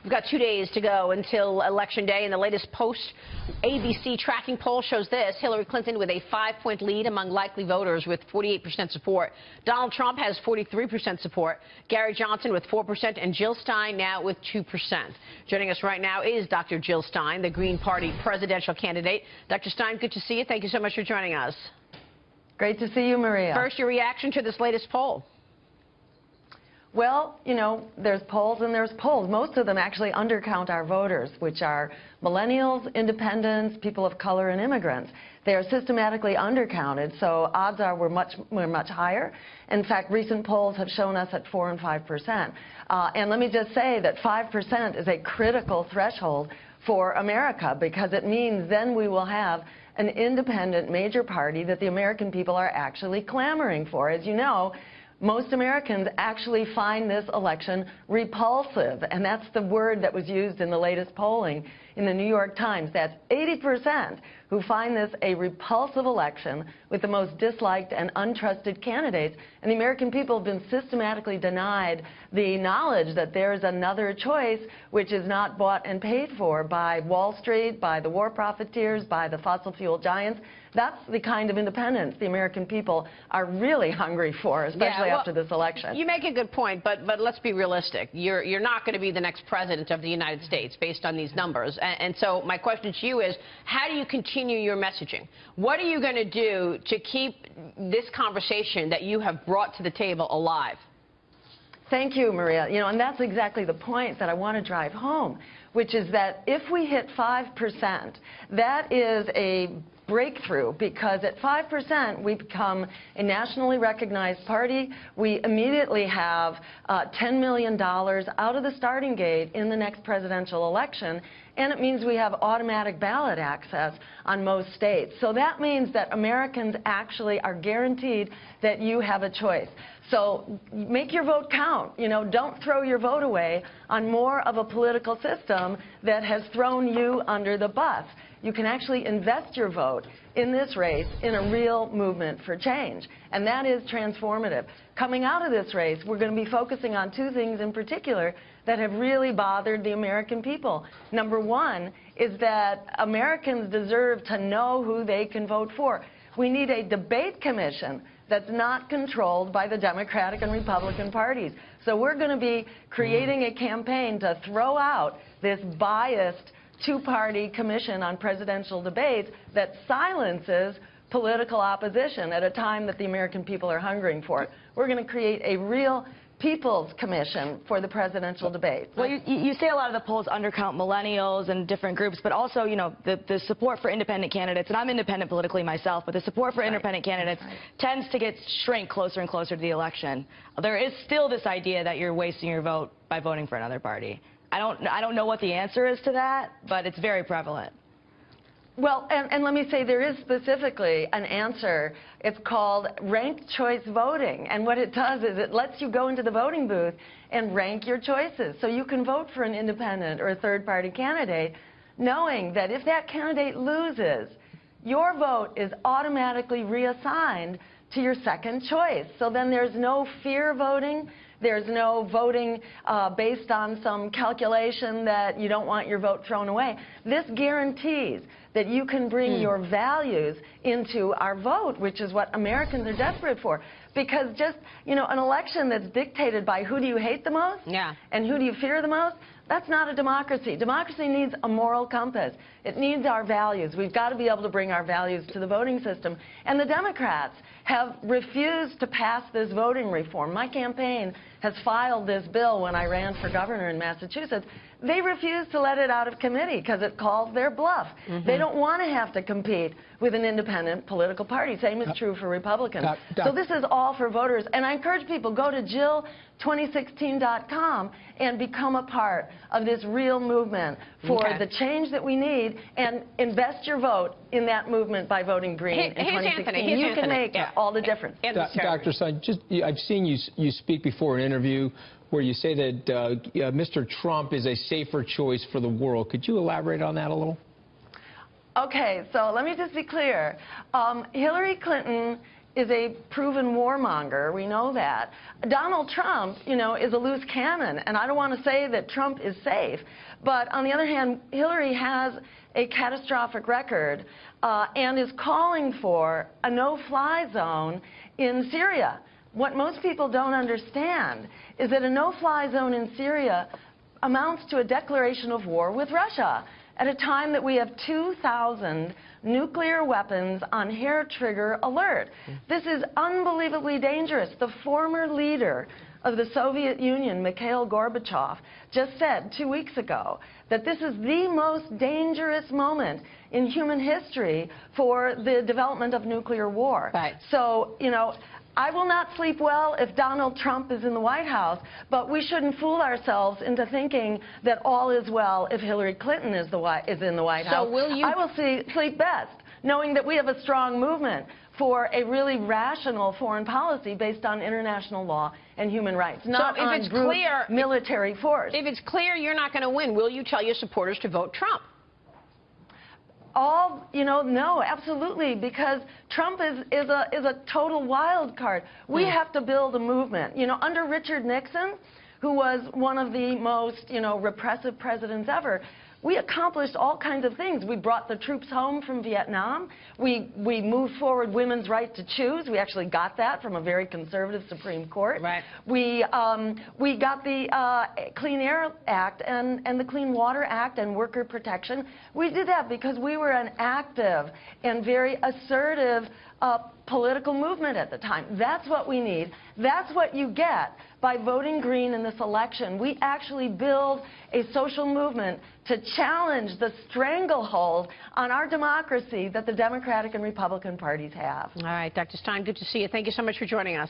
We've got 2 days to go until Election Day, and the latest post-ABC tracking poll shows this. Hillary Clinton with a 5-point lead among likely voters with 48% support. Donald Trump has 43% support. Gary Johnson with 4%, and Jill Stein now with 2%. Joining us right now is Dr. Jill Stein, the Green Party presidential candidate. Dr. Stein, good to see you. Thank you so much for joining us. Great to see you, Maria. First, your reaction to this latest poll. Well, you know, there's polls and there's polls. Most of them actually undercount our voters, which are millennials, independents, people of color, and immigrants. They are systematically undercounted, so odds are we're much higher. In fact, recent polls have shown us at 4 and 5%. And let me just say that 5% is a critical threshold for America, because it means then we will have an independent major party that the American people are actually clamoring for. As you know, most Americans actually find this election repulsive, and that's the word that was used in the latest polling in the New York Times. That's 80% who find this a repulsive election with the most disliked and untrusted candidates. And the American people have been systematically denied the knowledge that there is another choice which is not bought and paid for by Wall Street, by the war profiteers, by the fossil fuel giants. That's the kind of independence the American people are really hungry for, especially after this election. You make a good point, but let's be realistic. You're not going to be the next president of the United States based on these numbers. And so my question to you is, how do you continue your messaging? What are you going to do to keep this conversation that you have brought to the table alive? Thank you, Maria. You know, and that's exactly the point that I want to drive home, which is that if we hit 5%, that is a breakthrough, because at 5% we become a nationally recognized party. We immediately have $10 million out of the starting gate in the next presidential election, and it means we have automatic ballot access on most states. So that means that Americans actually are guaranteed that you have a choice. So make your vote count. You know, don't throw your vote away on more of a political system that has thrown you under the bus. You can actually invest your vote in this race in a real movement for change, and that is transformative. Coming out of this race, we're going to be focusing on two things in particular that have really bothered the American people. Number one is that Americans deserve to know who they can vote for. We need a debate commission that's not controlled by the Democratic and Republican parties. So we're going to be creating a campaign to throw out this biased two-party commission on presidential debates that silences political opposition at a time that the American people are hungering for it. We're going to create a real People's Commission for the presidential debate. Well, you say a lot of the polls undercount millennials and different groups, but also, you know, the support for independent candidates, and I'm independent politically myself, but the support for independent candidates tends to shrink closer and closer to the election. There is still this idea that you're wasting your vote by voting for another party. I don't know what the answer is to that, but it's very prevalent. Well, and let me say there is specifically an answer. It's called ranked choice voting. And what it does is it lets you go into the voting booth and rank your choices. So you can vote for an independent or a third-party candidate, knowing that if that candidate loses, your vote is automatically reassigned to your second choice. So then there's no fear voting. There's no voting based on some calculation that you don't want your vote thrown away. This guarantees that you can bring your values into our vote, which is what Americans are desperate for. Because just, you know, an election that's dictated by who do you hate the most and who do you fear the most, that's not a democracy. Democracy needs a moral compass. It needs our values. We've got to be able to bring our values to the voting system. And the Democrats have refused to pass this voting reform. My campaign has filed this bill when I ran for governor in Massachusetts. They refuse to let it out of committee because it calls their bluff. They don't want to have to compete with an independent political party. Same is true for Republicans. So this is all for voters. And I encourage people, go to Jill2016.com and become a part of this real movement for the change that we need, and invest your vote in that movement by voting green in 2016. You can make all the difference. Dr. Stein, I've seen you speak before in an interview where you say that Mr. Trump is a safer choice for the world. Could you elaborate on that a little? Okay, so let me just be clear. Hillary Clinton is a proven warmonger. We know that. Donald Trump, you know, is a loose cannon, and I don't want to say that Trump is safe. But on the other hand, Hillary has a catastrophic record and is calling for a no-fly zone in Syria. What most people don't understand is that a no-fly zone in Syria amounts to a declaration of war with Russia at a time that we have 2,000 nuclear weapons on hair-trigger alert. This is unbelievably dangerous. The former leader of the Soviet Union, Mikhail Gorbachev, just said 2 weeks ago that this is the most dangerous moment in human history for the development of nuclear war. Right. So, you know, I will not sleep well if Donald Trump is in the White House, but we shouldn't fool ourselves into thinking that all is well if Hillary Clinton is in the White House. So will you... I will sleep best, knowing that we have a strong movement for a really rational foreign policy based on international law and human rights, not on brute military force. If it's clear you're not going to win, will you tell your supporters to vote Trump? No, absolutely, because Trump is a total wild card. We have to build a movement. You know, under Richard Nixon, who was one of the most, repressive presidents ever, we accomplished all kinds of things. We brought the troops home from Vietnam. We moved forward women's right to choose. We actually got that from a very conservative Supreme Court. Right. We got the Clean Air Act and the Clean Water Act and worker protection. We did that because we were an active and very assertive political movement at the time. That's what we need. That's what you get by voting green in this election. We actually build a social movement to challenge the stranglehold on our democracy that the Democratic and Republican parties have. All right, Dr. Stein, good to see you. Thank you so much for joining us.